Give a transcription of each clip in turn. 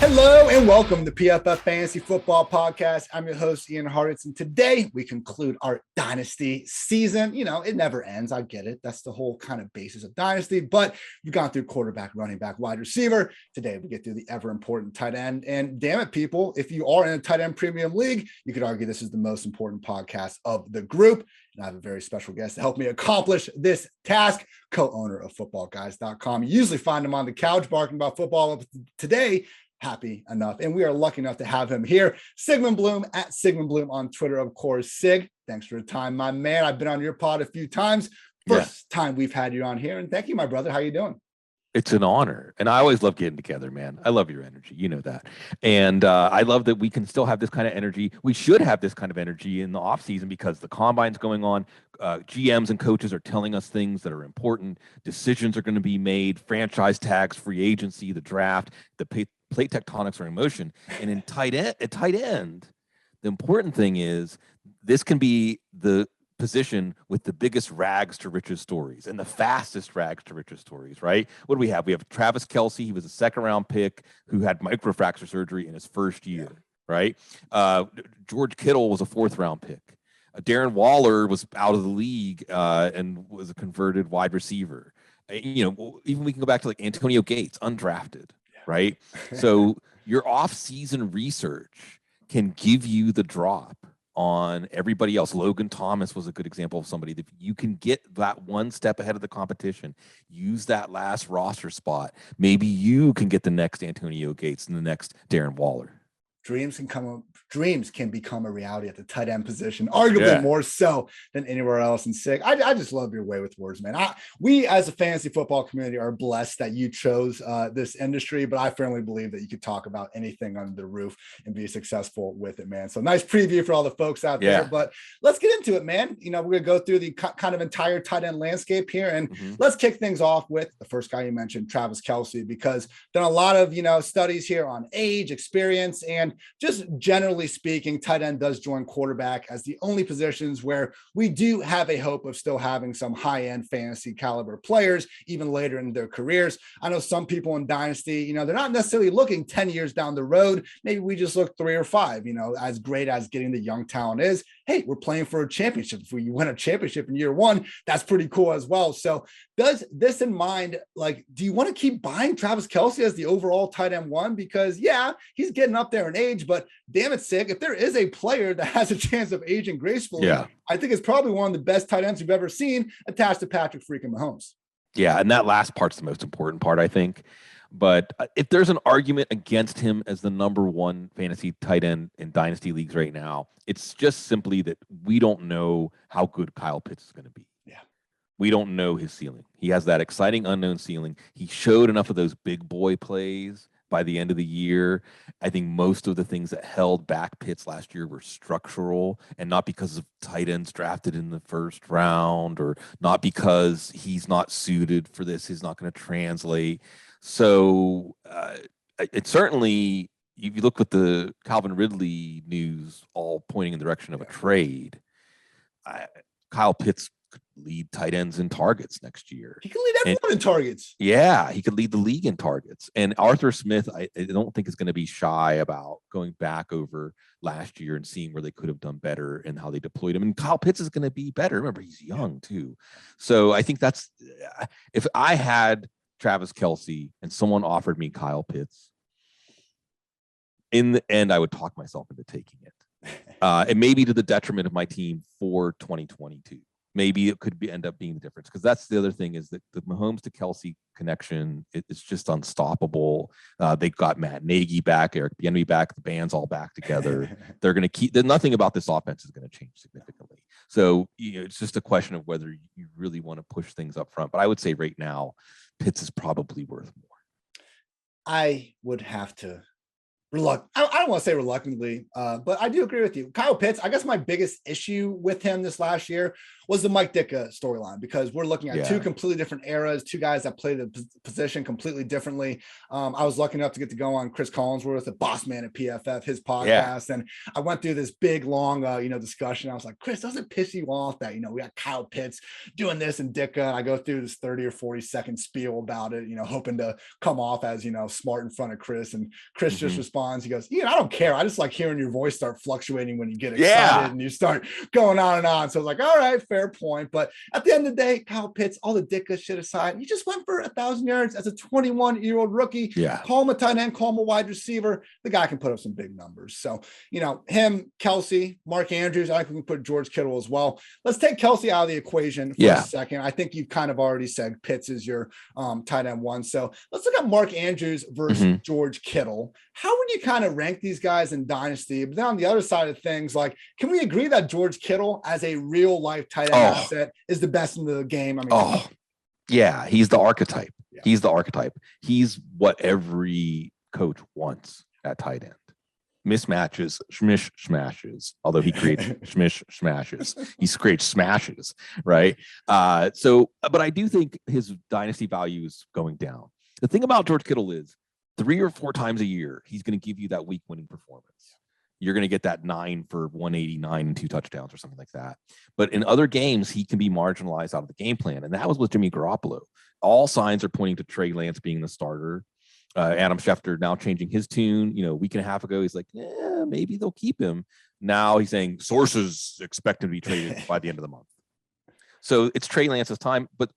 Hello and welcome to PFF Fantasy Football Podcast. I'm your host, Ian Hartitz, and today we conclude our Dynasty season. You know, it never ends. I get it. That's the whole kind of basis of Dynasty, but we've gone through quarterback, running back, wide receiver. Today we get through the ever-important tight end. And damn it, people, if you are in a tight end premium league, you could argue this is the most important podcast of the group. And I have a very special guest to help me accomplish this task, co-owner of footballguys.com. You usually find him on the couch barking about football. Today, happy enough. And we are lucky enough to have him here. Sigmund Bloom at Sigmund Bloom on Twitter, of course. Sig, thanks for your time, my man. I've been on your pod a few times. First time we've had you on here. And thank you, my brother. How you doing? It's an honor. And I always love getting together, man. I love your energy. You know that. And I love that we can still have this kind of energy. We should have this kind of energy in the off season because the combine's going on. GMs and coaches are telling us things that are important. Decisions are going to be made. Franchise tags, free agency, the draft, the plate tectonics are in motion. And in tight end, the important thing is this can be the position with the biggest rags to riches stories and the fastest rags to riches stories, right? What do we have? We have Travis Kelce. He was a second-round pick who had microfracture surgery in his first year, right? George Kittle was a fourth-round pick. Darren Waller was out of the league and was a converted wide receiver. Even we can go back to like Antonio Gates, undrafted, right? So your off-season research can give you the drop on everybody else. Logan Thomas was a good example of somebody that you can get that one step ahead of the competition, use that last roster spot. Maybe you can get the next Antonio Gates and the next Darren Waller. Dreams can become a reality at the tight end position, arguably more so than anywhere else. And Sig, I just love your way with words, man. We as a fantasy football community are blessed that you chose this industry, but I firmly believe that you could talk about anything under the roof and be successful with it, man. So nice preview for all the folks out there, but let's get into it, man. You know, we're going to go through the kind of entire tight end landscape here, and let's kick things off with the first guy you mentioned, Travis Kelce, because done a lot of, studies here on age, experience, and just generally speaking, tight end does join quarterback as the only positions where we do have a hope of still having some high-end fantasy caliber players even later in their careers. I know some people in Dynasty, they're not necessarily looking 10 years down the road. Maybe we just look 3 or 5, as great as getting the young talent is. Hey, we're playing for a championship. If we win a championship in year 1, that's pretty cool as well. So does this in mind, do you want to keep buying Travis Kelce as the overall tight end 1? Because he's getting up there in age, but damn it, Sig, if there is a player that has a chance of aging gracefully, I think it's probably one of the best tight ends we've ever seen attached to Patrick freaking Mahomes. Yeah, and that last part's the most important part, I think. But if there's an argument against him as the number 1 fantasy tight end in Dynasty leagues right now, it's just simply that we don't know how good Kyle Pitts is going to be. Yeah. We don't know his ceiling. He has that exciting unknown ceiling. He showed enough of those big boy plays by the end of the year. I think most of the things that held back Pitts last year were structural and not because of tight ends drafted in the first round or not because he's not suited for this. He's not going to translate. So it certainly, if you look at the Calvin Ridley news all pointing in the direction of a trade, Kyle Pitts could lead tight ends in targets next year. He could lead everyone in targets. Yeah, he could lead the league in targets. And Arthur Smith, I don't think is going to be shy about going back over last year and seeing where they could have done better and how they deployed him. And Kyle Pitts is going to be better. Remember, he's young too. So I think that's, if I had Travis Kelce and someone offered me Kyle Pitts, in the end, I would talk myself into taking it. It may be to the detriment of my team for 2022. Maybe it could end up being the difference, because that's the other thing is that the Mahomes to Kelce connection, it's just unstoppable. They got Matt Nagy back, Eric Bieniemy back, the band's all back together. They're going to keep. Nothing about this offense is going to change significantly. So it's just a question of whether you really want to push things up front. But I would say right now, Pitts is probably worth more. I would have to I don't want to say reluctantly, but I do agree with you. Kyle Pitts, I guess my biggest issue with him this last year was the Mike Ditka storyline, because we're looking at two completely different eras, two guys that play the position completely differently. I was lucky enough to get to go on Chris Collinsworth, the boss man at PFF, his podcast. And I went through this big, long, discussion. I was like, Chris, doesn't it piss you off that, we got Kyle Pitts doing this and Ditka? I go through this 30 or 40 second spiel about it, hoping to come off as, smart in front of Chris. And Chris just responds. He goes, I don't care. I just like hearing your voice start fluctuating when you get excited and you start going on and on. So I was like, all right, fair point. But at the end of the day, Kyle Pitts, all the Ditka shit aside, he just went for 1,000 yards as a 21-year-old rookie. Call him a tight end, call him a wide receiver. The guy can put up some big numbers. So, him, Kelce, Mark Andrews, I think we can put George Kittle as well. Let's take Kelce out of the equation for a second. I think you've kind of already said Pitts is your tight end one. So let's look at Mark Andrews versus George Kittle. How would you kind of rank these guys in Dynasty? But then on the other side of things, like, can we agree that George Kittle as a real life tight end asset is the best in the game? I mean, he's the archetype. Yeah. He's the archetype. He's what every coach wants at tight end. Mismatches, smish smashes. Although he creates smish smashes, he creates smashes, right? But I do think his dynasty value is going down. The thing about George Kittle is 3 or 4 times a year, he's going to give you that week winning performance. You're going to get that 9 for 189 and 2 touchdowns or something like that. But in other games, he can be marginalized out of the game plan. And that was with Jimmy Garoppolo. All signs are pointing to Trey Lance being the starter. Adam Schefter now changing his tune. A week and a half ago, he's like, maybe they'll keep him. Now he's saying sources expect him to be traded by the end of the month. So it's Trey Lance's time. But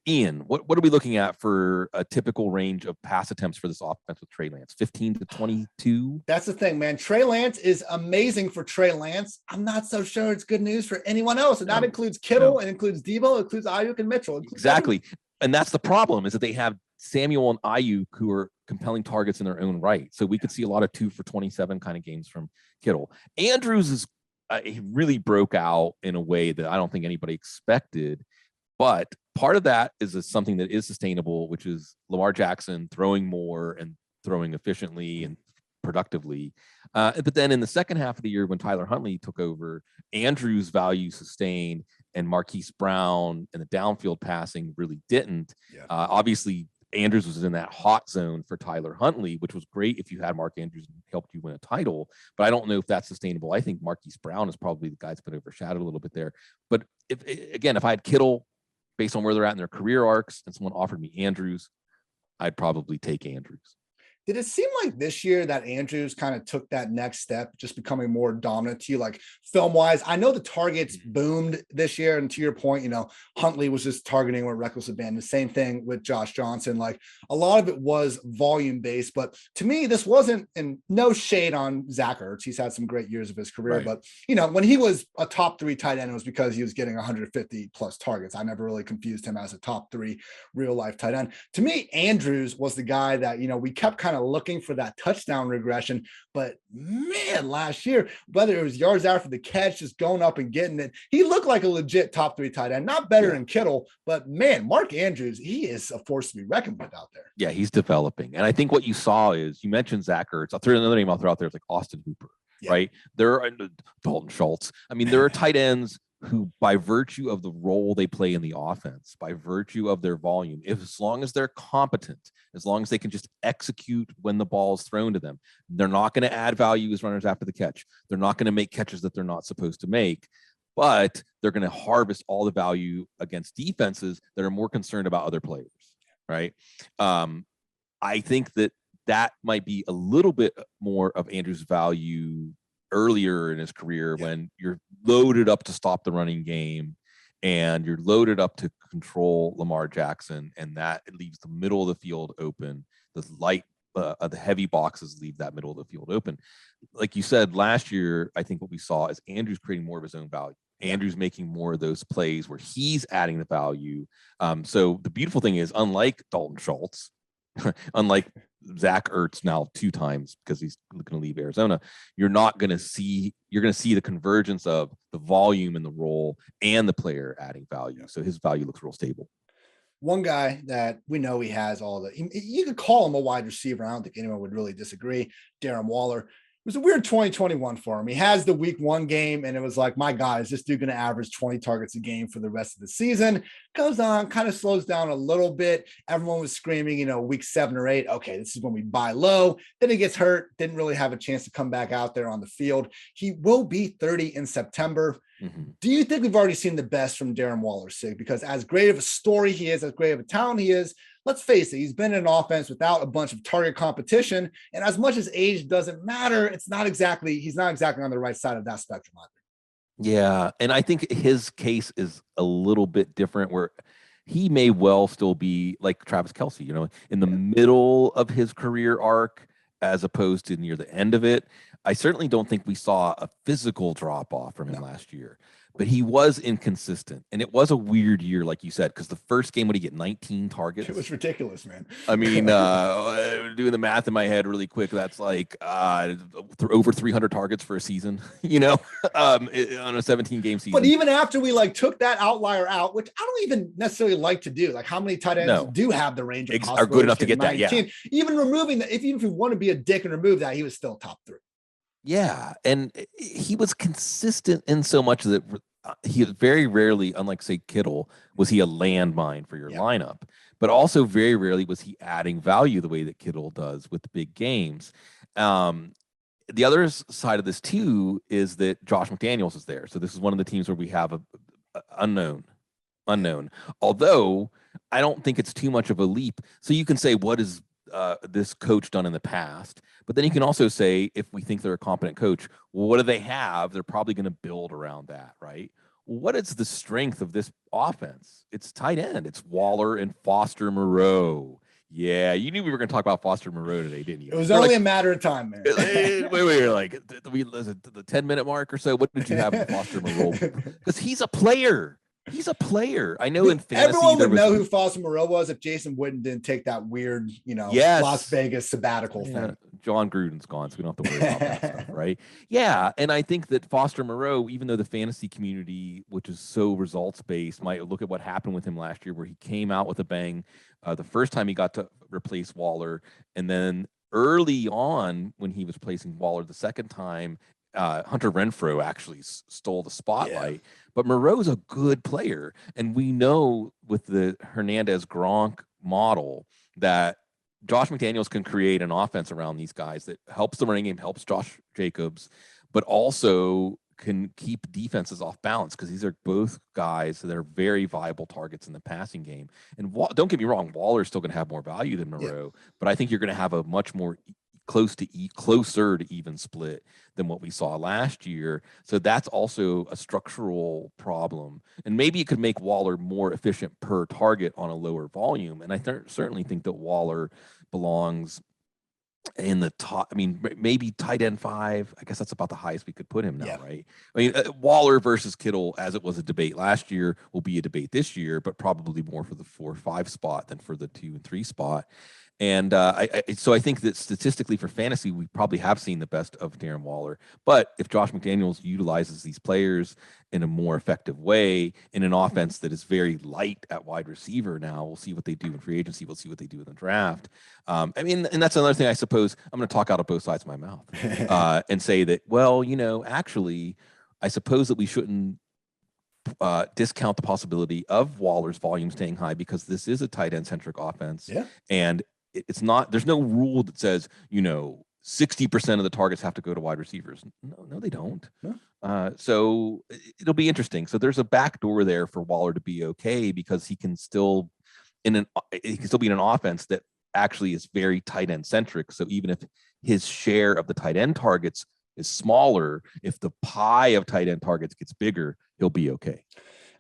Ian, what are we looking at for a typical range of pass attempts for this offense with Trey Lance? 15 to 22? That's the thing, man. Trey Lance is amazing for Trey Lance. I'm not so sure it's good news for anyone else. And that includes Kittle, it includes Debo, it includes Ayuk and Mitchell. Exactly. And that's the problem, is that they have Samuel and Ayuk who are compelling targets in their own right. So we could see a lot of 2 for 27 kind of games from Kittle. Andrews is he really broke out in a way that I don't think anybody expected. But part of that is something that is sustainable, which is Lamar Jackson throwing more and throwing efficiently and productively. But then in the second half of the year, when Tyler Huntley took over, Andrews' value sustained and Marquise Brown and the downfield passing really didn't. Obviously, Andrews was in that hot zone for Tyler Huntley, which was great if you had Mark Andrews and helped you win a title. But I don't know if that's sustainable. I think Marquise Brown is probably the guy that's been overshadowed a little bit there. But if I had Kittle, based on where they're at in their career arcs, and someone offered me Andrews, I'd probably take Andrews. Did it seem like this year that Andrews kind of took that next step, just becoming more dominant to you, like film wise? I know the targets boomed this year. And to your point, Huntley was just targeting with reckless abandon. The same thing with Josh Johnson. Like, a lot of it was volume based, but to me, this wasn't, and no shade on Zach Ertz. He's had some great years of his career, right. But when he was a top 3 tight end, it was because he was getting 150 plus targets. I never really confused him as a top 3 real life tight end. To me, Andrews was the guy that, we kept kind of looking for that touchdown regression, but man, last year, whether it was yards after the catch, just going up and getting it, he looked like a legit top 3 tight end. Not better than Kittle, but man, Mark Andrews, he is a force to be reckoned with out there. Yeah, he's developing. And I think what you saw is, you mentioned Zach Ertz. I'll throw another name I'll throw out there. It's like Austin Hooper, right? There are Dalton Schultz. I mean, there are tight ends who, by virtue of the role they play in the offense, by virtue of their volume, as long as they're competent, as long as they can just execute when the ball is thrown to them, they're not going to add value as runners after the catch. They're not going to make catches that they're not supposed to make, but they're going to harvest all the value against defenses that are more concerned about other players, right? I think that might be a little bit more of Andrews' value earlier in his career, when you're loaded up to stop the running game and you're loaded up to control Lamar Jackson, and that leaves the middle of the field open. The heavy boxes leave that middle of the field open. Like you said, last year, I think what we saw is Andrews creating more of his own value. Andrews making more of those plays where he's adding the value. So the beautiful thing is, unlike Dalton Schultz, unlike Zach Ertz now 2 times because he's going to leave Arizona, you're going to see the convergence of the volume and the role and the player adding value. So his value looks real stable. One guy that we know he has you could call him a wide receiver. I don't think anyone would really disagree. Darren Waller. was a weird 2021 for him. He has the week 1 game, and it was like, my God, is this dude going to average 20 targets a game for the rest of the season? Goes on, kind of slows down a little bit. Everyone was screaming, week 7 or 8, okay, this is when we buy low. Then he gets hurt, didn't really have a chance to come back out there on the field. He will be 30 in September. Mm-hmm. Do you think we've already seen the best from Darren Waller, Sig? Because as great of a story he is, as great of a talent he is, let's face it, he's been in an offense without a bunch of target competition. And as much as age doesn't matter, he's not exactly on the right side of that spectrum either. Yeah. And I think his case is a little bit different, where he may well still be like Travis Kelce, in the middle of his career arc, as opposed to near the end of it. I certainly don't think we saw a physical drop off from him last year, but he was inconsistent. And it was a weird year, like you said, because the first game, would he get 19 targets? It was ridiculous, man. I mean, doing the math in my head really quick, that's like over 300 targets for a season, on a 17-game season. But even after we took that outlier out, which I don't even necessarily like to do, how many tight ends do have the range of are good enough to get 19? That? Yeah. Even removing that, even if you want to be a dick and remove that, he was still top 3. Yeah, and he was consistent in so much that he very rarely, unlike say Kittle, was he a landmine for your lineup, but also very rarely was he adding value the way that Kittle does with the big games. The other side of this too is that Josh McDaniels is there, so this is one of the teams where we have a unknown. Although I don't think it's too much of a leap. So you can say, what is this coach done in the past? But then you can also say, if we think they're a competent coach, well, what do they have? They're probably going to build around that, right? What is the strength of this offense? It's tight end. It's Waller and Foster Moreau. Yeah, you knew we were going to talk about Foster Moreau today, didn't you? It was only a matter of time, man. Wait, like the 10-minute mark or so. What did you have with Foster Moreau? Because he's a player. He's a player. I know in fantasy, everyone would know who Foster Moreau was if Jason Witten didn't take that weird, Las Vegas sabbatical thing. John Gruden's gone, so we don't have to worry about that stuff, right? Yeah, and I think that Foster Moreau, even though the fantasy community, which is so results-based, might look at what happened with him last year, where he came out with a bang the first time he got to replace Waller, and then early on when he was replacing Waller the second time, Hunter Renfrow actually stole the spotlight. Yeah. But Moreau's a good player, and we know with the Hernandez Gronk model that Josh McDaniels can create an offense around these guys that helps the running game, helps Josh Jacobs, but also can keep defenses off balance, because these are both guys that are very viable targets in the passing game. And don't get me wrong, Waller's still going to have more value than Moreau, but I think you're going to have a much more closer to even split than what we saw last year. So that's also a structural problem. And maybe it could make Waller more efficient per target on a lower volume. And I certainly think that Waller belongs in the top. I mean, maybe tight end 5. I guess that's about the highest we could put him now, right? I mean, Waller versus Kittle, as it was a debate last year, will be a debate this year, but probably more for the 4 or 5 spot than for the 2 and 3 spot. And so I think that statistically for fantasy, we probably have seen the best of Darren Waller. But if Josh McDaniels utilizes these players in a more effective way in an offense that is very light at wide receiver now, we'll see what they do in free agency. We'll see what they do in the draft. I mean, and that's another thing I suppose I'm going to talk out of both sides of my mouth and say that, well, actually, I suppose that we shouldn't discount the possibility of Waller's volume staying high, because this is a tight end centric offense. Yeah. And it's not, there's no rule that says, 60% of the targets have to go to wide receivers. No, they don't. No. So it'll be interesting. So there's a back door there for Waller to be okay, because he can still be in an offense that actually is very tight end centric. So even if his share of the tight end targets is smaller, if the pie of tight end targets gets bigger, he'll be okay.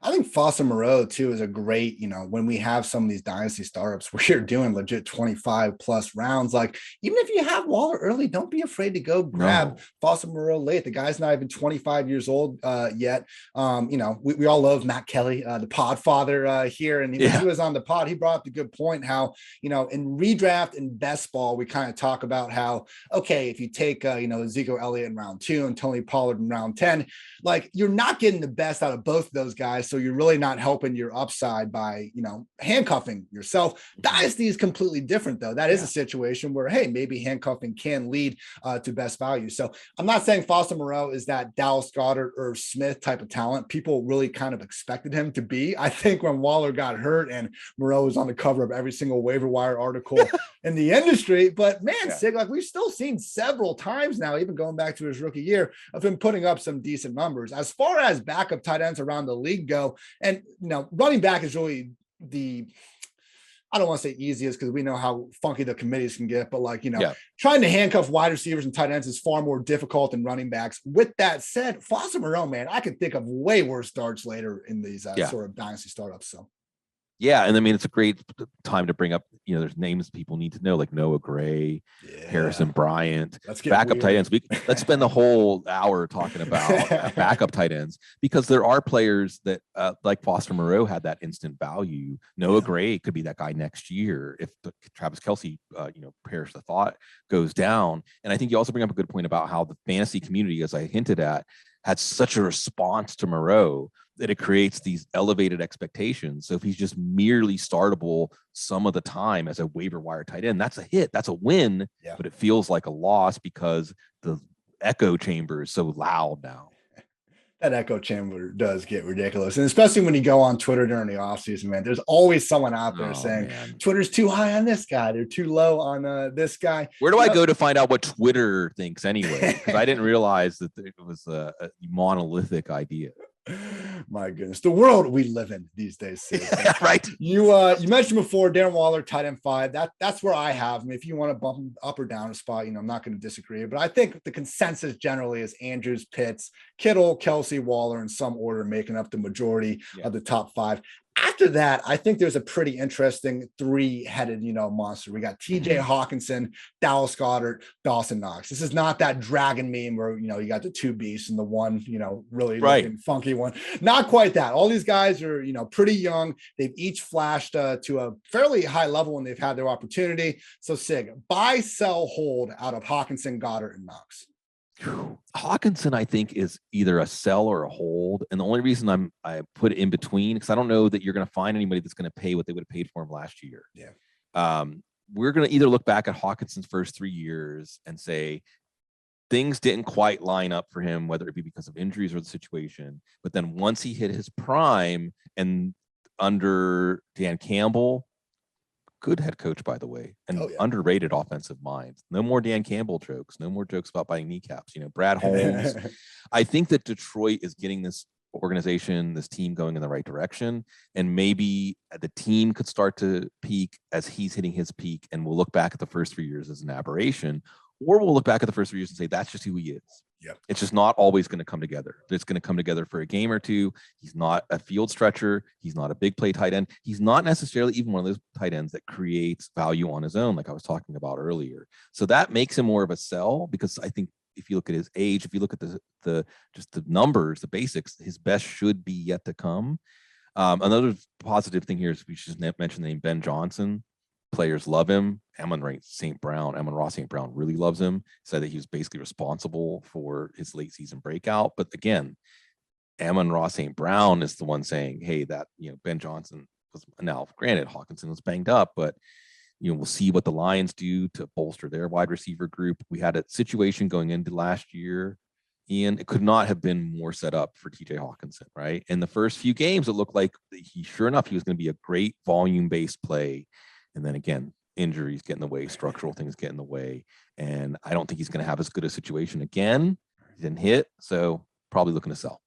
I think Foster Moreau too is a great, when we have some of these dynasty startups where you're doing legit 25 plus rounds, like even if you have Waller early, don't be afraid to go grab Foster Moreau late. The guy's not even 25 years old yet. We all love Matt Kelly, the pod father here. And when he was on the pod, he brought up the good point how, in redraft and best ball, we kind of talk about how, okay, if you take, Ezekiel Elliott in round 2 and Tony Pollard in round 10, like you're not getting the best out of both of those guys. So you're really not helping your upside by, handcuffing yourself. Dynasty is completely different, though. That is a situation where, hey, maybe handcuffing can lead to best value. So I'm not saying Foster Moreau is that Dallas Goedert or Smith type of talent people really kind of expected him to be. I think when Waller got hurt and Moreau was on the cover of every single waiver wire article in the industry, but man, Sig, like we've still seen several times now, even going back to his rookie year, of him putting up some decent numbers. As far as backup tight ends around the league go, and running back is really I don't want to say easiest because we know how funky the committees can get, but trying to handcuff wide receivers and tight ends is far more difficult than running backs. With that said, Foster Moreau, man, I could think of way worse starts later in these sort of dynasty startups. So. Yeah, and I mean, it's a great time to bring up, there's names people need to know, like Noah Gray, Harrison Bryant, backup tight ends. Let's spend the whole hour talking about backup tight ends, because there are players that, like Foster Moreau, had that instant value. Noah Gray could be that guy next year if Travis Kelce, perish the thought, goes down. And I think you also bring up a good point about how the fantasy community, as I hinted at, had such a response to Moreau that it creates these elevated expectations. So if he's just merely startable some of the time as a waiver wire tight end, that's a hit, that's a win, but it feels like a loss because the echo chamber is so loud now. That echo chamber does get ridiculous. And especially when you go on Twitter during the offseason, man, there's always someone out there saying Twitter's too high on this guy. They're too low on this guy. Where do I go to find out what Twitter thinks anyway? Because I didn't realize that it was a monolithic idea. My goodness, the world we live in these days. Right. You mentioned before Darren Waller, tight end 5. That's where I have him. If you want to bump him up or down a spot, I'm not going to disagree. But I think the consensus generally is Andrews, Pitts, Kittle, Kelce, Waller in some order, making up the majority of the top 5. After that, I think there's a pretty interesting 3-headed, monster. We got TJ Hockenson, Dallas Goedert, Dawson Knox. This is not that dragon meme where, you got the 2 beasts and the one, really looking funky one. Not quite that. All these guys are, pretty young. They've each flashed to a fairly high level when they've had their opportunity. So Sig, buy, sell, hold out of Hockenson, Goedert, and Knox. Hockenson, I think, is either a sell or a hold. And the only reason I put it in between, because I don't know that you're going to find anybody that's going to pay what they would have paid for him last year. We're going to either look back at Hawkinson's first 3 years and say things didn't quite line up for him, whether it be because of injuries or the situation. But then once he hit his prime and under Dan Campbell, good head coach, by the way, and underrated offensive mind. No more Dan Campbell jokes. No more jokes about buying kneecaps. Brad Holmes. I think that Detroit is getting this organization, this team going in the right direction, and maybe the team could start to peak as he's hitting his peak, and we'll look back at the first 3 years as an aberration, or we'll look back at the first 3 years and say that's just who he is. It's just not always going to come together. It's going to come together for a game or two. He's not a field stretcher. He's not a big play tight end. He's not necessarily even one of those tight ends that creates value on his own, like I was talking about earlier. So that makes him more of a sell, because I think if you look at his age, if you look at the just the numbers, the basics, his best should be yet to come. Another positive thing here is we should mention the name Ben Johnson. Players love him. Amon-Ra St. Brown really loves him. Said that he was basically responsible for his late season breakout. But again, Amon-Ra St. Brown is the one saying, hey, that, Ben Johnson was, now granted, Hockenson was banged up, but we'll see what the Lions do to bolster their wide receiver group. We had a situation going into last year, Ian, it could not have been more set up for TJ Hockenson, right? In the first few games, it looked like sure enough, he was going to be a great volume-based play. And then again, injuries get in the way, structural things get in the way. And I don't think he's going to have as good a situation again. He didn't hit, so probably looking to sell.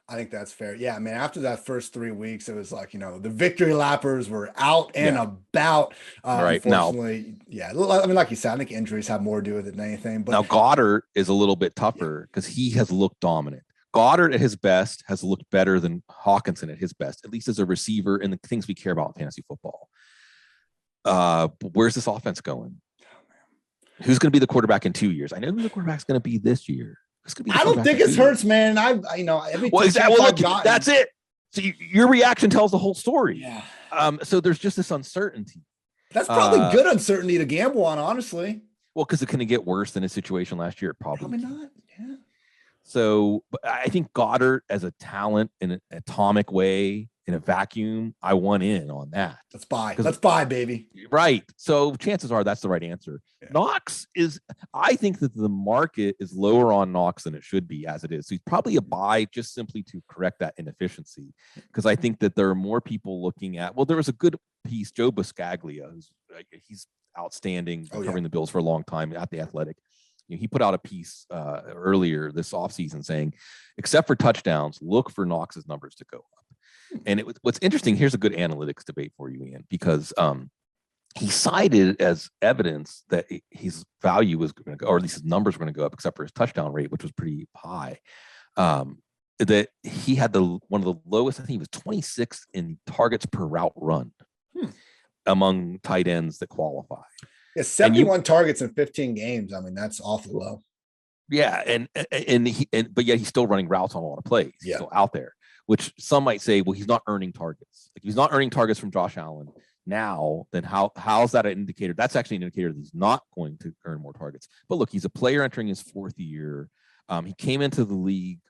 I think that's fair. Yeah, man, after that first 3 weeks, it was like, the victory lappers were out and about. Right. Unfortunately, I mean, like you said, I think injuries have more to do with it than anything. But now Goedert is a little bit tougher because he has looked dominant. Goedert at his best has looked better than Hockenson at his best, at least as a receiver and the things we care about in fantasy football. Where's this offense going? Who's going to be the quarterback in 2 years? I know who the quarterback's going to be this year. I don't think it's Hurts, man. That's it. So your reaction tells the whole story. Yeah. So there's just this uncertainty. That's probably good uncertainty to gamble on, honestly. Well, because it can get worse than his situation last year. Probably not. Yeah. So but I think Goedert as a talent in an atomic way, in a vacuum, I want in on that. Let's buy, baby. Right. So chances are that's the right answer. Yeah. Knox is, I think that the market is lower on Knox than it should be as it is. So he's probably a buy just simply to correct that inefficiency. Because I think that there are more people looking at, well, there was a good piece, Joe Buscaglia, he's outstanding, covering the Bills for a long time at The Athletic. He put out a piece earlier this offseason saying, except for touchdowns, look for Knox's numbers to go up. And what's interesting, here's a good analytics debate for you, Ian, because he cited as evidence that his value was going to go, or at least his numbers were going to go up, except for his touchdown rate, which was pretty high. That he had one of the lowest, I think he was 26th in targets per route run among tight ends that qualify. Yeah, 71 targets in 15 games. I mean, that's awfully low. Yeah, but yet he's still running routes on a lot of plays. He's still out there, which some might say, well, he's not earning targets. Like, he's not earning targets from Josh Allen now, then how's that an indicator? That's actually an indicator that he's not going to earn more targets. But look, he's a player entering his fourth year. He came into the league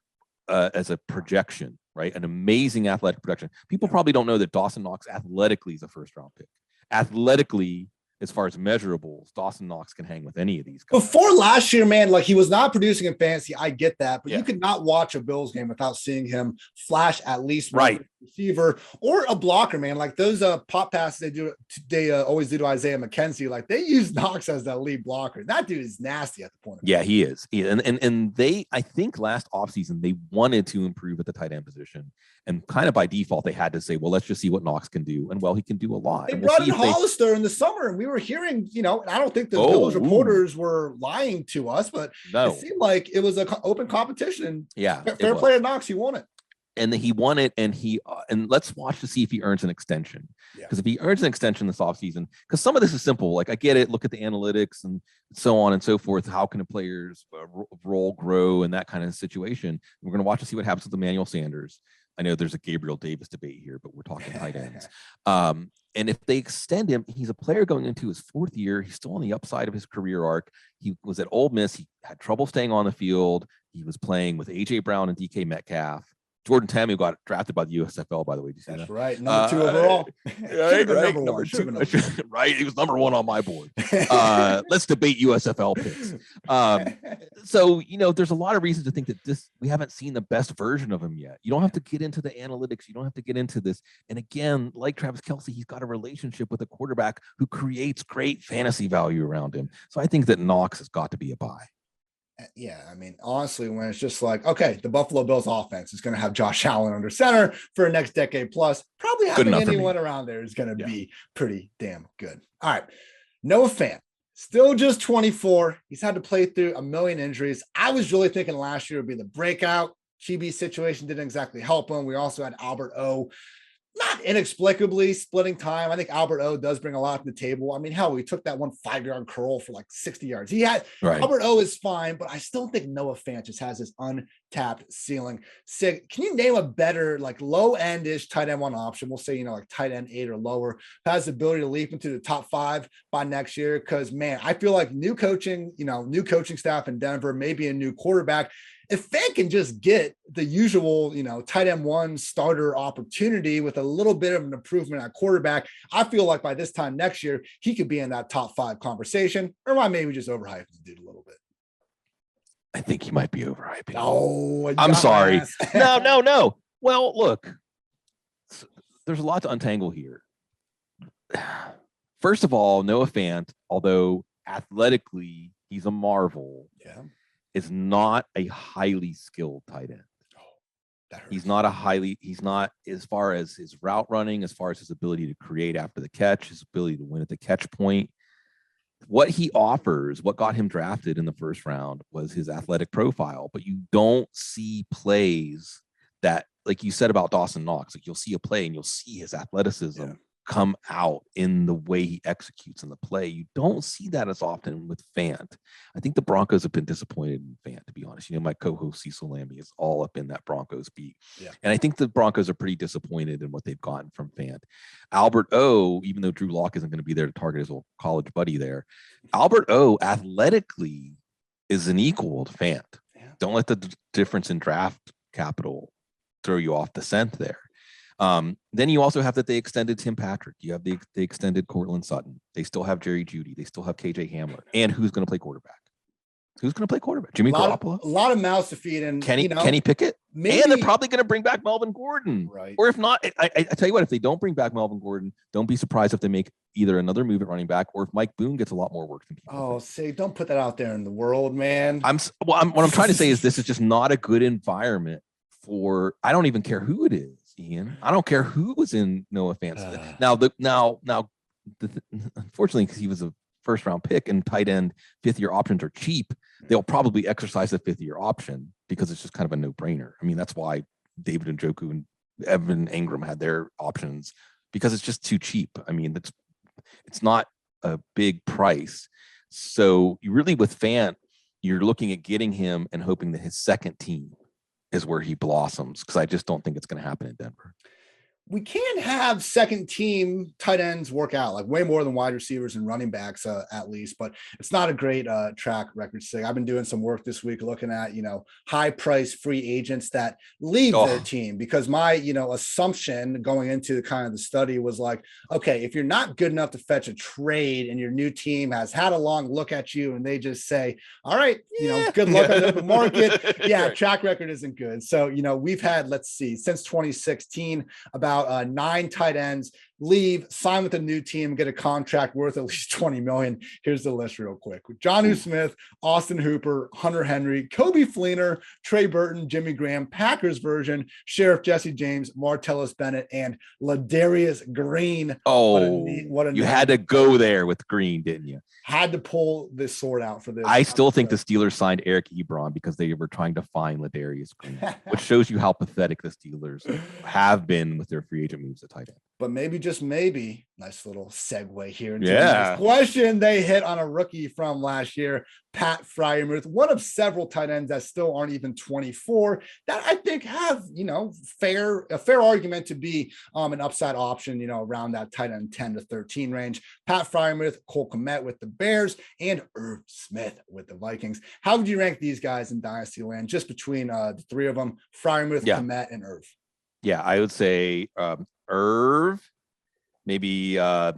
as a projection, right? An amazing athletic projection. People probably don't know that Dawson Knox athletically is a first-round pick. Athletically, as far as measurables, Dawson Knox can hang with any of these guys. Before last year, man, like, he was not producing in fantasy. I get that, but you could not watch a Bills game without seeing him flash at least one receiver or a blocker, man. Like those pop passes they always do to Isaiah McKenzie. Like, they use Knox as that lead blocker. That dude is nasty at the point. He is. And they, I think last offseason, they wanted to improve at the tight end position. And kind of by default, they had to say, well, let's just see what Knox can do. And well, he can do a lot. They brought in Hollister in the summer, and we were hearing, and I don't think the Bills reporters were lying to us, but it seemed like it was an open competition. Yeah. Fair play to Knox. He won it. And he won it, and let's watch to see if he earns an extension. Because if he earns an extension this offseason, because some of this is simple. Like, I get it. Look at the analytics and so on and so forth. How can a player's role grow in that kind of situation? We're going to watch to see what happens with Emmanuel Sanders. I know there's a Gabriel Davis debate here, but we're talking tight ends. And if they extend him, he's a player going into his fourth year. He's still on the upside of his career arc. He was at Ole Miss. He had trouble staying on the field. He was playing with A.J. Brown and DK Metcalf. Jordan Tamu got drafted by the USFL, by the way. Did you see That's that? right. Number 2 overall. Number two. Right. He was number 1 on my board. Let's debate USFL picks. So, there's a lot of reasons to think that we haven't seen the best version of him yet. You don't have to get into the analytics. You don't have to get into this. And again, like Travis Kelce, he's got a relationship with a quarterback who creates great fantasy value around him. So I think that Knox has got to be a buy. Yeah, I mean, honestly, when it's just like, okay, the Buffalo Bills offense is going to have Josh Allen under center for the next decade plus, probably having anyone around there is going to be pretty damn good. All right, Noah Fant, still just 24. He's had to play through a million injuries. I was really thinking last year would be the breakout. QB situation didn't exactly help him. We also had Albert O, not inexplicably splitting time. I think Albert O does bring a lot to the table. I mean, hell, we took that 1 5-yard curl for like 60 yards. Albert O is fine, but I still think Noah Fant just has this untapped ceiling. Sig, can you name a better, like, low-end-ish tight end 1 option? We'll say, like tight end 8 or lower, has the ability to leap into the top 5 by next year. Because, man, I feel like new coaching staff in Denver, maybe a new quarterback. If Fant can just get the usual, tight end 1 starter opportunity with a little bit of an improvement at quarterback, I feel like by this time next year, he could be in that top 5 conversation. Or am I maybe just overhyping the dude a little bit? I think he might be overhyping. Oh, I'm sorry. No. Well, look, there's a lot to untangle here. First of all, Noah Fant, although athletically he's a marvel, is not a highly skilled tight end. He's not as far as his route running, as far as his ability to create after the catch, his ability to win at the catch point. What he offers, what got him drafted in the first round, was his athletic profile. But you don't see plays that, like you said about Dawson Knox, like you'll see a play and you'll see his athleticism come out in the way he executes in the play. You don't see that as often with Fant. I think the Broncos have been disappointed in Fant, to be honest. My co-host Cecil Lamby is all up in that Broncos beat. And I think the Broncos are pretty disappointed in what they've gotten from Fant. Albert O, even though Drew Lock isn't going to be there to target his old college buddy there, Albert O athletically is an equal to Fant. Don't let the difference in draft capital throw you off the scent there. Then you also have that they extended Tim Patrick. You have they extended Cortland Sutton. They still have Jerry Jeudy. They still have KJ Hamler. And who's going to play quarterback? Who's going to play quarterback? Jimmy Garoppolo? A lot of mouths to feed. And Kenny Pickett? Maybe, and they're probably going to bring back Melvin Gordon. Right. Or if not, I tell you what, if they don't bring back Melvin Gordon, don't be surprised if they make either another move at running back or if Mike Boone gets a lot more work than people think. Don't put that out there in the world, man. What I'm trying to say is this is just not a good environment for, I don't even care who it is, Ian. I don't care who was in Noah Fant. Unfortunately, because he was a first round pick and tight end 5th-year options are cheap, they'll probably exercise the 5th-year option because it's just kind of a no-brainer. I mean, that's why David Njoku and Evan Ingram had their options, because it's just too cheap. I mean, it's not a big price. So you really, with Fant, you're looking at getting him and hoping that his second team is where he blossoms, because I just don't think it's going to happen in Denver. We can have second team tight ends work out, like way more than wide receivers and running backs at least, but it's not a great track record. I've been doing some work this week looking at, high price free agents that leave their team, because my, assumption going into kind of the study was like, okay, if you're not good enough to fetch a trade and your new team has had a long look at you and they just say, all right, good luck on the open market. Yeah. Right. Track record isn't good. So, we've had, since 2016, about 9 tight ends leave, sign with a new team, get a contract worth at least $20 million. Here's the list real quick: Jonnu Smith, Austin Hooper, Hunter Henry, Kobe Fleener, Trey Burton, Jimmy Graham, Packers version, Sheriff Jesse James, Martellus Bennett, and Ladarius Green. What a you had to go there with Green, didn't you? Had to pull this sword out for this. I still think the Steelers signed Eric Ebron because they were trying to find Ladarius Green, which shows you how pathetic the Steelers have been with their free agent moves at tight end. But maybe, just maybe, nice little segue here into the next question. They hit on a rookie from last year, Pat Freiermuth, one of several tight ends that still aren't even 24 that I think have, a fair argument to be an upside option, around that tight end 10 to 13 range. Pat Freiermuth, Cole Kmet with the Bears, and Irv Smith with the Vikings. How would you rank these guys in Dynasty land, just between the 3 of them, Freiermuth, Kmet, and Irv? Yeah, I would say Irv, maybe a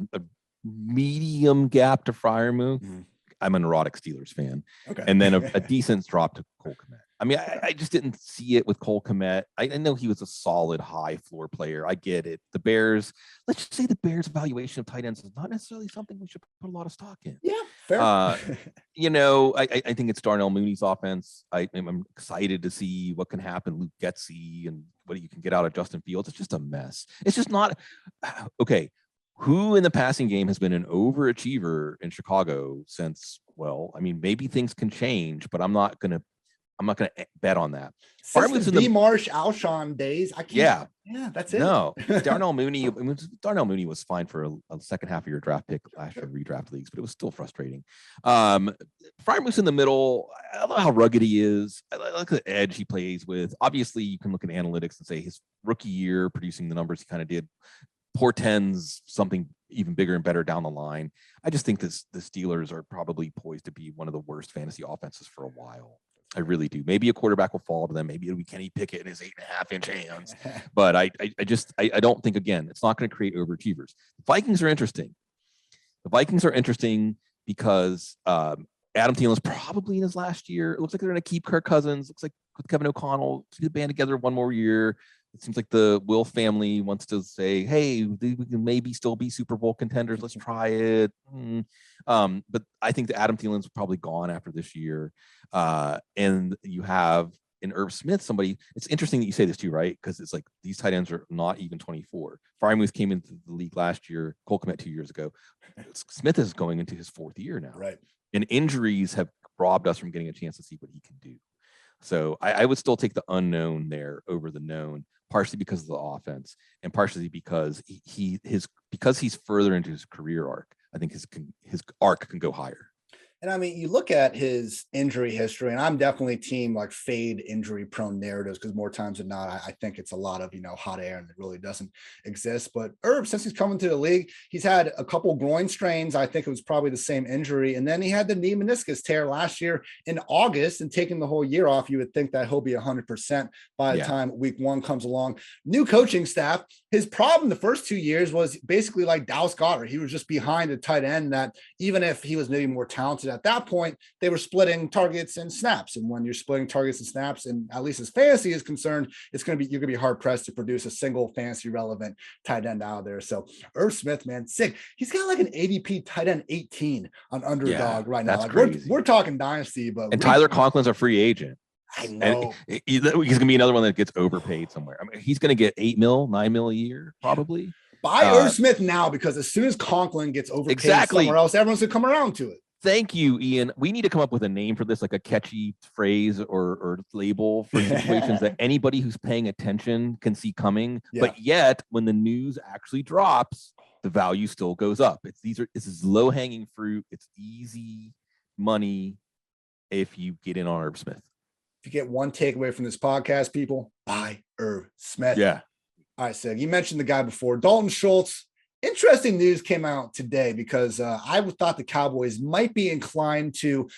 medium gap to Freiermuth. Mm-hmm. I'm a neurotic Steelers fan. Okay. And then a decent drop to Cole Kmet. I mean, I just didn't see it with Cole Kmet. I know he was a solid high floor player. I get it. The Bears, let's just say the Bears evaluation of tight ends is not necessarily something we should put a lot of stock in. Yeah, fair. I think it's Darnell Mooney's offense. I'm excited to see what can happen. Luke Gesicki and what you can get out of Justin Fields. It's just a mess. It's just not okay. Who in the passing game has been an overachiever in Chicago since? Well, I mean, maybe things can change, but I'm not gonna bet on that. Since the Marsh Alshon days, I can't. Yeah, that's it. No, Darnell Mooney was fine for a second half of your draft pick last year, redraft leagues, but it was still frustrating. Freiermuth's in the middle. I love how rugged he is. I like the edge he plays with. Obviously, you can look at analytics and say his rookie year producing the numbers he kind of did portends something even bigger and better down the line. I just think the Steelers are probably poised to be one of the worst fantasy offenses for a while. I really do. Maybe a quarterback will fall to them. Maybe it'll be Kenny Pickett in his 8.5-inch hands. But I don't think, again, it's not going to create overachievers. The Vikings are interesting. Because Adam Thielen's probably in his last year. It looks like they're going to keep Kirk Cousins. Looks like with Kevin O'Connell, keep the band together one more year. It seems like the Will family wants to say, hey, we can maybe still be Super Bowl contenders. Let's try it. But I think that Adam Thielen's probably gone after this year. And you have in Irv Smith, somebody, it's interesting that you say this too, right? Because it's like these tight ends are not even 24. Freiermuth came into the league last year, Cole Kmet 2 years ago. Smith is going into his 4th year now. Right. And injuries have robbed us from getting a chance to see what he can do. So I would still take the unknown there over the known, partially because of the offense and partially because because he's further into his career arc. I think his arc can go higher. And I mean, you look at his injury history, and I'm definitely team like fade injury prone narratives because more times than not, I think it's a lot of, hot air and it really doesn't exist. But Herb, since he's coming to the league, he's had a couple groin strains. I think it was probably the same injury. And then he had the knee meniscus tear last year in August, and taking the whole year off, you would think that he'll be 100% by the time week one comes along. New coaching staff. His problem the first 2 years was basically like Dallas Goedert. He was just behind a tight end that even if he was maybe more talented at that point, they were splitting targets and snaps. And when you're splitting targets and snaps, and at least as fantasy is concerned, you're going to be hard pressed to produce a single fantasy relevant tight end out of there. So Irv Smith, man, sick. He's got like an ADP tight end 18 on Underdog right now. Like we're talking Dynasty, but Tyler Conklin's a free agent. I know. And he's going to be another one that gets overpaid somewhere. I mean, he's going to get $8 million, $9 million a year, probably. Buy Irv Smith now, because as soon as Conklin gets overpaid somewhere else, everyone's going to come around to it. Thank you, Ian. We need to come up with a name for this, like a catchy phrase or label for situations that anybody who's paying attention can see coming. Yeah. But yet, when the news actually drops, the value still goes up. This is low-hanging fruit. It's easy money if you get in on Irv Smith. If you get one takeaway from this podcast, people, buy Irv Smith. Yeah. All right, Sig, you mentioned the guy before, Dalton Schultz. Interesting news came out today because I thought the Cowboys might be inclined to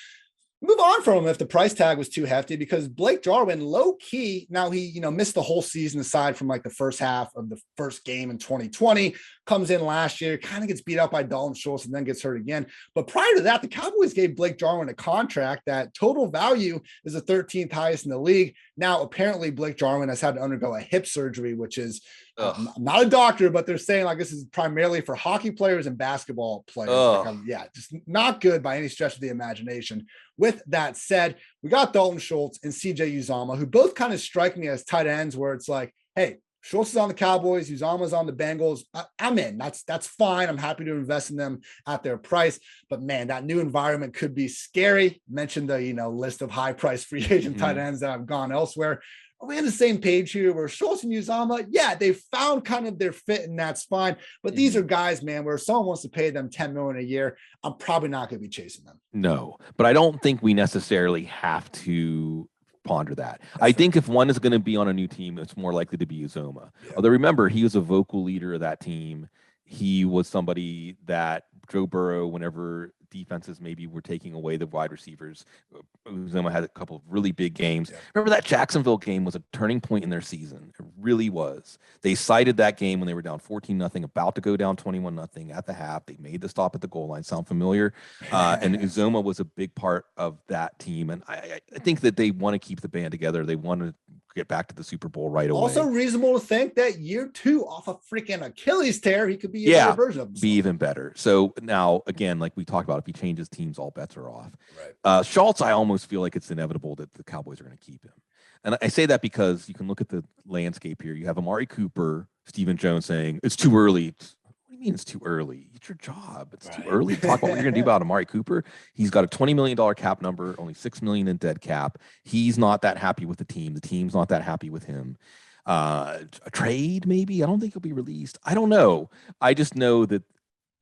move on from him if the price tag was too hefty, because Blake Jarwin, low key, now he, missed the whole season aside from like the first half of the first game in 2020, comes in last year, kind of gets beat up by Dalton Schultz and then gets hurt again. But prior to that, the Cowboys gave Blake Jarwin a contract that total value is the 13th highest in the league. Now, apparently Blake Jarwin has had to undergo a hip surgery, which is I'm not a doctor, but they're saying like this is primarily for hockey players and basketball players. Just not good by any stretch of the imagination. With that said, we got Dalton Schultz and CJ Uzomah, who both kind of strike me as tight ends where it's like, hey, Schultz is on the Cowboys, Uzomah's on the Bengals. I'm in. That's fine. I'm happy to invest in them at their price. But man, that new environment could be scary. Mentioned the list of high price free agent tight ends that have gone elsewhere. Are we on the same page here where Schultz and Uzomah, they found kind of their fit and that's fine. But these are guys, man, where if someone wants to pay them $10 million a year, I'm probably not going to be chasing them. No, but I don't think we necessarily have to ponder that. I think if one is going to be on a new team, it's more likely to be Uzomah. Yeah. Although remember, he was a vocal leader of that team. He was somebody that Joe Burrow, whenever defenses maybe were taking away the wide receivers, Uzomah had a couple of really big games. Yeah. Remember that Jacksonville game was a turning point in their season. It really was. They cited that game when they were down 14-0, about to go down 21-0 at the half. They made the stop at the goal line. Sound familiar? And Uzomah was a big part of that team. And I think that they want to keep the band together. They want to get back to the Super Bowl right away. Also reasonable to think that year two off a freaking Achilles tear, he could be a better version of himself. Be even better. So now, again, like we talked about, if he changes teams, all bets are off. Right. Schultz, I almost feel like it's inevitable that the Cowboys are going to keep him. And I say that because you can look at the landscape here. You have Amari Cooper, Stephen Jones saying, it's too early. What do you mean it's too early? It's your job. It's too early to talk about what you're going to do about Amari Cooper. He's got a $20 million cap number, only $6 million in dead cap. He's not that happy with the team. The team's not that happy with him. A trade, maybe? I don't think he'll be released. I don't know. I just know that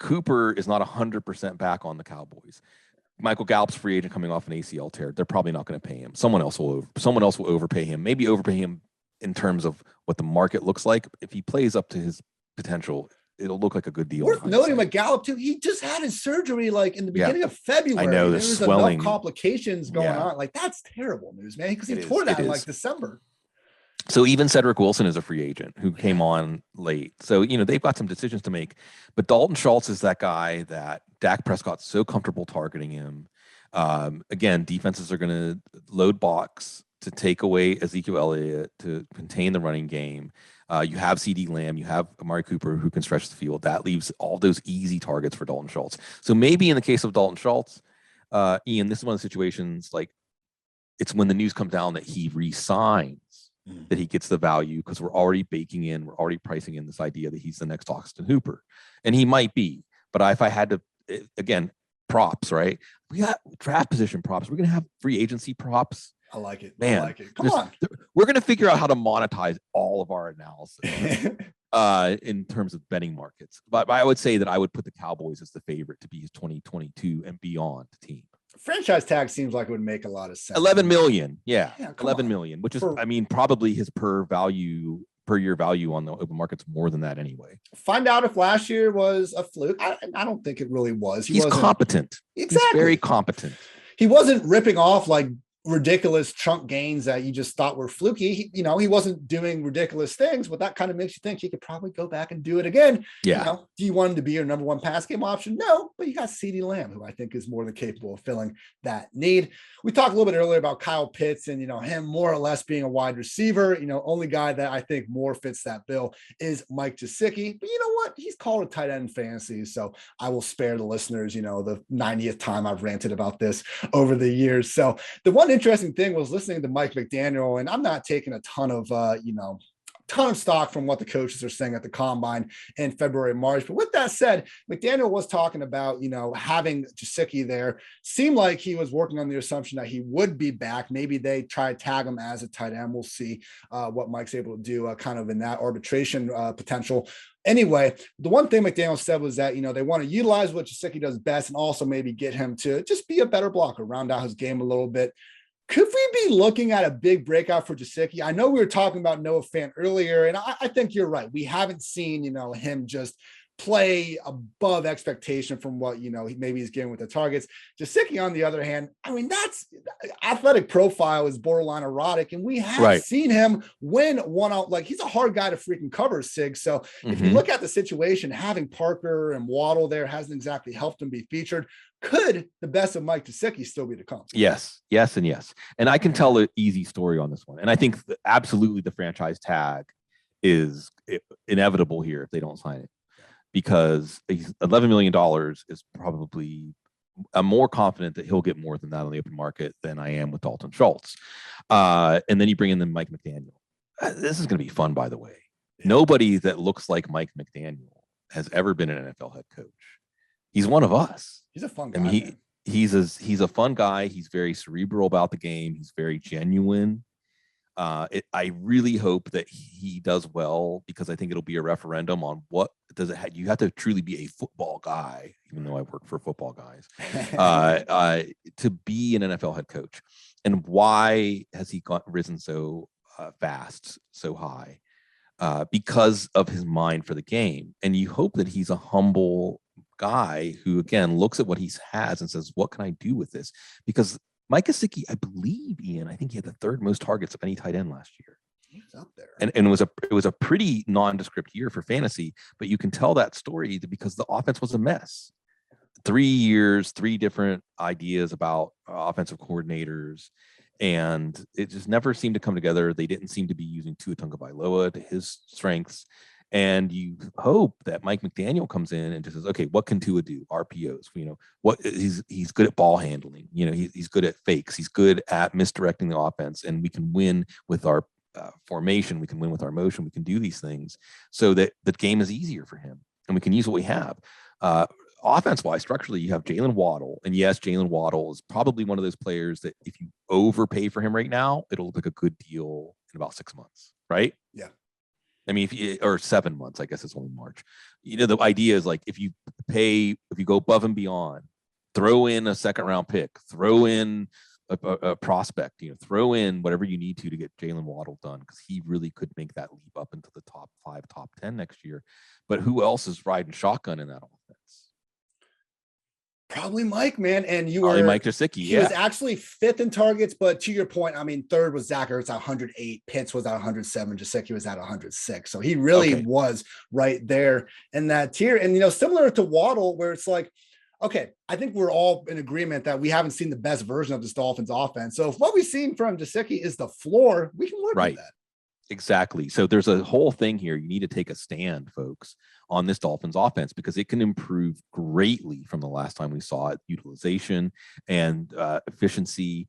Cooper is not 100% back on the Cowboys. Michael Gallup's free agent coming off an ACL tear. They're probably not going to pay him. Someone else will overpay him. Maybe overpay him in terms of what the market looks like. If he plays up to his potential, it'll look like a good deal. Worth noting about Gallup too. He just had his surgery like in the beginning of February. I know there's swelling, enough complications going on. Like that's terrible news, man. Because he tore that in like December. So even Cedric Wilson is a free agent who came on late. So, they've got some decisions to make. But Dalton Schultz is that guy that Dak Prescott's so comfortable targeting him. Again, defenses are going to load box to take away Ezekiel Elliott, to contain the running game. You have CeeDee Lamb. You have Amari Cooper who can stretch the field. That leaves all those easy targets for Dalton Schultz. So maybe in the case of Dalton Schultz, Ian, this is one of the situations like it's when the news comes down that he resigns. That he gets the value because we're already pricing in this idea that he's the next Austin Hooper. And he might be. But if I had to, again, props, right? We got draft position props. We're going to have free agency props. I like it. Man, I like it. Come on. We're going to figure out how to monetize all of our analysis in terms of betting markets. But I would say that I would put the Cowboys as the favorite to be his 2022 and beyond team. Franchise tag seems like it would make a lot of sense. 11 million. Yeah 11 on. million, which is, probably his per year value on the open market's more than that anyway. Find out if last year was a fluke. I don't think it really was. He's competent. Exactly. He's very competent. He wasn't ripping off like ridiculous chunk gains that you just thought were fluky. He wasn't doing ridiculous things, but that kind of makes you think he could probably go back and do it again. Yeah. Do you want him to be your number one pass game option? No, but you got CeeDee Lamb, who I think is more than capable of filling that need. We talked a little bit earlier about Kyle Pitts and, him more or less being a wide receiver. Only guy that I think more fits that bill is Mike Gesicki. But you know what? He's called a tight end fantasy. So I will spare the listeners, the 90th time I've ranted about this over the years. So the one interesting thing was listening to Mike McDaniel, and I'm not taking a ton of stock from what the coaches are saying at the combine in February, March. But with that said, McDaniel was talking about, having Gesicki there. Seemed like he was working on the assumption that he would be back. Maybe they try to tag him as a tight end. We'll see what Mike's able to do kind of in that arbitration potential. Anyway, the one thing McDaniel said was that, they want to utilize what Gesicki does best and also maybe get him to just be a better blocker, round out his game a little bit. Could we be looking at a big breakout for Gesicki? I know we were talking about Noah Fant earlier, and I think you're right. We haven't seen, him just play above expectation from what, maybe he's getting with the targets. Gesicki, on the other hand, that's athletic profile is borderline erotic. And we have seen him win one out. Like, he's a hard guy to freaking cover, Sig. So if you look at the situation, having Parker and Waddle there hasn't exactly helped him be featured. Could the best of Mike Gesicki still be to come? Yes. And yes. And I can tell an easy story on this one. And I think absolutely the franchise tag is inevitable here if they don't sign it. Because $11 million is probably, I'm more confident that he'll get more than that on the open market than I am with Dalton Schultz. And then you bring in Mike McDaniel. This is going to be fun, by the way. Yeah. Nobody that looks like Mike McDaniel has ever been an NFL head coach. He's one of us. He's a fun guy. He's a fun guy. He's very cerebral about the game. He's very genuine. I really hope that he does well, because I think it'll be a referendum on what does it have. You have to truly be a football guy, even though I work for football guys, to be an NFL head coach. And why has he risen so fast, so high? Because of his mind for the game. And you hope that he's a humble guy who, again, looks at what he has and says, what can I do with this? Because Mike Gesicki, I believe, Ian, I think he had the third most targets of any tight end last year. He was up there. And it was a pretty nondescript year for fantasy, but you can tell that story because the offense was a mess. 3 years, 3 different ideas about offensive coordinators, and it just never seemed to come together. They didn't seem to be using Tua Tagovailoa to his strengths. And you hope that Mike McDaniel comes in and just says, okay, what can Tua do? RPOs, what he's good at ball handling. He's good at fakes. He's good at misdirecting the offense, and we can win with our formation. We can win with our motion. We can do these things so that the game is easier for him, and we can use what we have. Offense-wise, structurally, you have Jalen Waddle, and yes, Jalen Waddle is probably one of those players that if you overpay for him right now, it'll look like a good deal in about 6 months, right? Yeah. Or 7 months, I guess it's only March. The idea is like, if you go above and beyond, throw in a second round pick, throw in a prospect, throw in whatever you need to get Jalen Waddle done, because he really could make that leap up into the top 5, top 10 next year. But who else is riding shotgun in that offense? Probably Mike, man. And Mike Gesicki. He was actually 5th in targets, but to your point, 3rd was Zach Ertz at 108, Pitts was at 107, Gesicki was at 106. So he really was right there in that tier. And, similar to Waddle, where it's like, okay, I think we're all in agreement that we haven't seen the best version of this Dolphins offense. So if what we've seen from Gesicki is the floor, we can work with that. Exactly. So there's a whole thing here. You need to take a stand, folks, on this Dolphins offense, because it can improve greatly from the last time we saw it, utilization and efficiency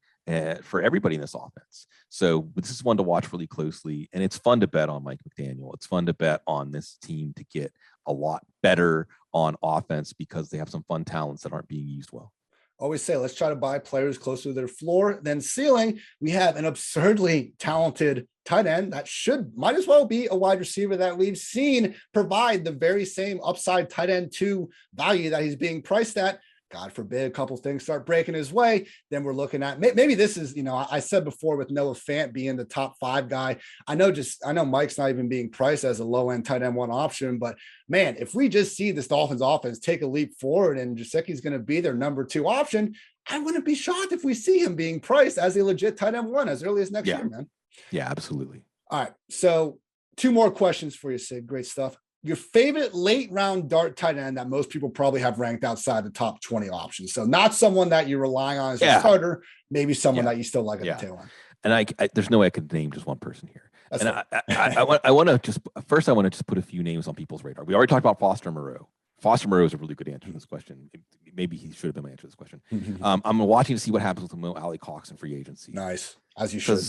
for everybody in this offense. So this is one to watch really closely, and it's fun to bet on Mike McDaniel. It's fun to bet on this team to get a lot better on offense because they have some fun talents that aren't being used well. Always say, let's try to buy players closer to their floor than ceiling. We have an absurdly talented tight end that might as well be a wide receiver that we've seen provide the very same upside tight end 2 value that he's being priced at. God forbid, a couple things start breaking his way, then we're looking at maybe this is, I said before with Noah Fant being the top 5 guy. I know Mike's not even being priced as a low end tight end 1 option, but man, if we just see this Dolphins offense take a leap forward and Gesicki's going to be their number 2 option, I wouldn't be shocked if we see him being priced as a legit tight end 1 as early as next year, man. Yeah, absolutely. All right. So 2 more questions for you, Sig. Great stuff. Your favorite late round dart tight end that most people probably have ranked outside the top 20 options. So not someone that you're relying on as a starter, maybe someone that you still like at the tail end. And I there's no way I could name just one person here. I want to just put a few names on people's radar. We already talked about Foster Moreau. Foster Moreau is a really good answer to this question. Maybe he should have been my answer to this question. I'm watching to see what happens with Mo Alley Cox in free agency. Nice. As you should.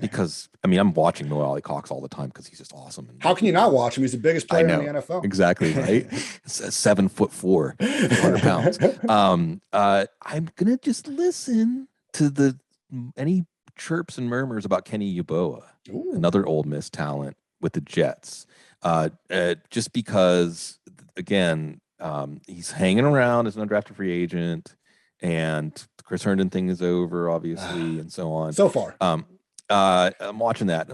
Because I'm watching Noah Alley Cox all the time because he's just awesome. And how can you not watch him? He's the biggest player in the NFL. Exactly, right? 7'4", 200 pounds. I'm gonna just listen to any chirps and murmurs about Kenny Yeboah, another Ole Miss talent with the Jets. Just because, again, he's hanging around as an undrafted free agent, and Chris Herndon thing is over, obviously, and so on. So far. I'm watching that.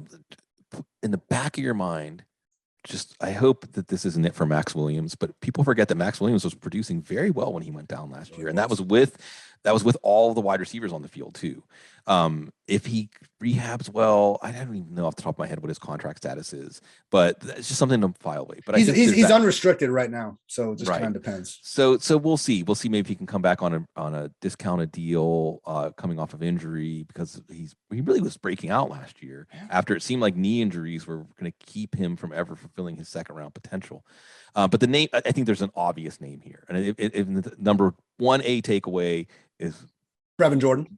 In the back of your mind, I hope that this isn't it for Max Williams, but people forget that Max Williams was producing very well when he went down last year. And that was with all the wide receivers on the field too. If he rehabs well, I don't even know off the top of my head what his contract status is, but it's just something to file away. But he's unrestricted right now, so it just kind of depends. So we'll see. We'll see maybe he can come back on a discounted deal coming off of injury, because he really was breaking out last year after it seemed like knee injuries were going to keep him from ever fulfilling his second round potential. But the name, I think there's an obvious name here, and if the number 1A takeaway is Brevin Jordan.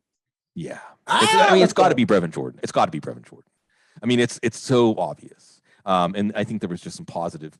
Yeah. It's got to be Brevin Jordan. It's got to be Brevin Jordan. I mean, it's so obvious. And I think there was just some positive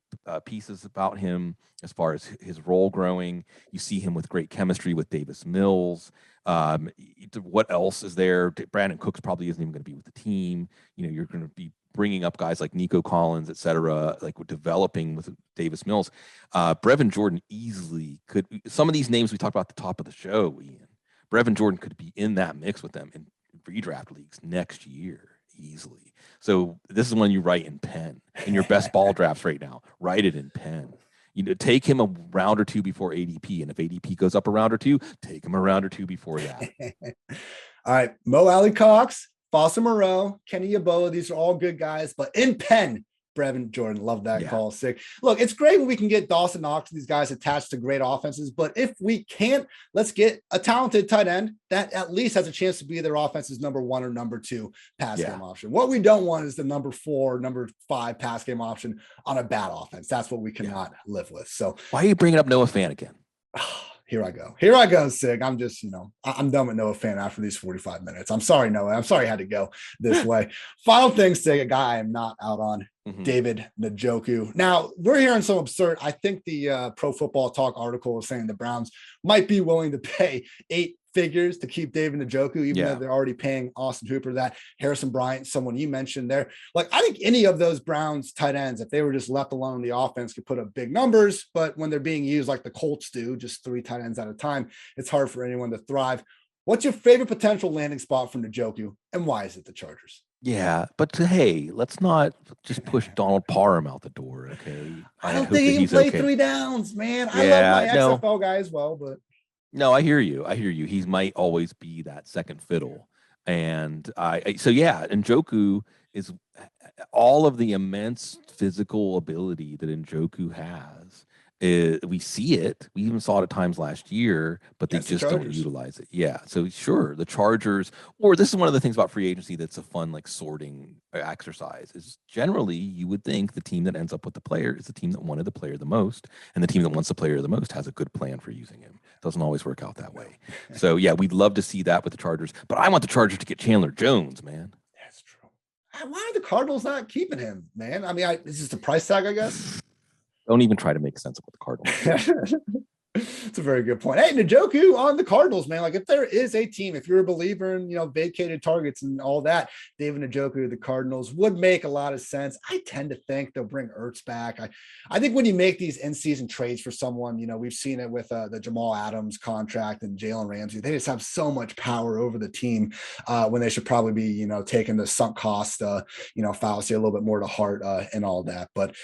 pieces about him as far as his role growing. You see him with great chemistry with Davis Mills. What else is there? Brandon Cooks probably isn't even going to be with the team. You're going to be bringing up guys like Nico Collins, et cetera, like we're developing with Davis Mills. Brevin Jordan easily could. Some of these names we talked about at the top of the show, Ian. Brevin Jordan could be in that mix with them in redraft leagues next year easily. So this is one you write in pen in your best ball drafts right now. Write it in pen. Take him a round or 2 before ADP, and if ADP goes up a round or 2, take him a round or 2 before that. All right, Mo Alley Cox, Foster Moreau, Kenny Yeboah. These are all good guys, but in pen, Brevin Jordan. Love that call. Sick. Look, it's great when we can get Dawson Knox and these guys attached to great offenses, but if we can't, let's get a talented tight end that at least has a chance to be their offense's number 1 or number 2 pass game option. What we don't want is the number 4, number 5 pass game option on a bad offense. That's what we cannot live with. So why are you bringing up Noah Fant again? Here I go, Sig. I'm just, I'm done with Noah Fant after these 45 minutes. I'm sorry, Noah. I'm sorry I had to go this way. Final thing, Sig, a guy I am not out on, David Njoku. Now, we're hearing some absurd. I think the Pro Football Talk article was saying the Browns might be willing to pay 8 figures to keep David Njoku, even though they're already paying Austin Hooper that. Harrison Bryant, someone you mentioned there. Like, I think any of those Browns tight ends, if they were just left alone, the offense could put up big numbers, but when they're being used like the Colts do, just 3 tight ends at a time, it's hard for anyone to thrive. What's your favorite potential landing spot from Njoku, and why is it the Chargers? Yeah, but hey, let's not just push Donald Parham out the door, okay? I don't think he can play 3 downs, man. I love my XFL guy as well, but no, I hear you. He might always be that second fiddle. And Njoku is all of the immense physical ability that Njoku has. We see it. We even saw it at times last year, but they just don't utilize it. Yeah. So sure, the Chargers, or this is one of the things about free agency that's a fun, like, sorting exercise, is generally you would think the team that ends up with the player is the team that wanted the player the most, and the team that wants the player the most has a good plan for using him. Doesn't always work out that way. So yeah, we'd love to see that with the Chargers, but I want the Chargers to get Chandler Jones, man. That's true. Why are the Cardinals not keeping him, man? I mean, it's just a price tag, I guess. Don't even try to make sense of what the Cardinals do. It's a very good point. Hey, Njoku on the Cardinals, man. Like, if there is a team, if you're a believer in, vacated targets and all that, David Njoku, the Cardinals would make a lot of sense. I tend to think they'll bring Ertz back. I think when you make these in-season trades for someone, we've seen it with the Jamal Adams contract and Jalen Ramsey. They just have so much power over the team when they should probably be, taking the sunk cost, fallacy a little bit more to heart and all that. But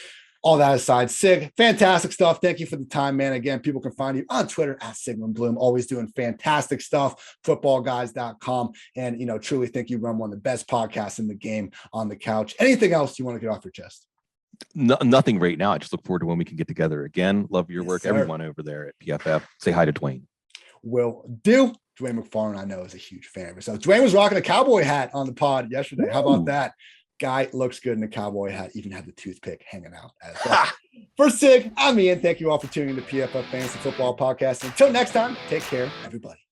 all that aside, Sig, fantastic stuff. Thank you for the time, man. Again, people can find you on Twitter at Sigmund Bloom, always doing fantastic stuff, footballguys.com. And, truly think you run one of the best podcasts in the game on the couch. Anything else you want to get off your chest? No, nothing right now. I just look forward to when we can get together again. Love your work. Sir. Everyone over there at PFF. Say hi to Dwayne. Will do. Dwayne McFarland, I know, is a huge fan of it. So Dwayne was rocking a cowboy hat on the pod yesterday. How about that? Guy looks good in a cowboy hat, even had the toothpick hanging out as well. For Sig, I'm Ian. Thank you all for tuning in to PFF Fantasy Football Podcast. Until next time, take care, everybody.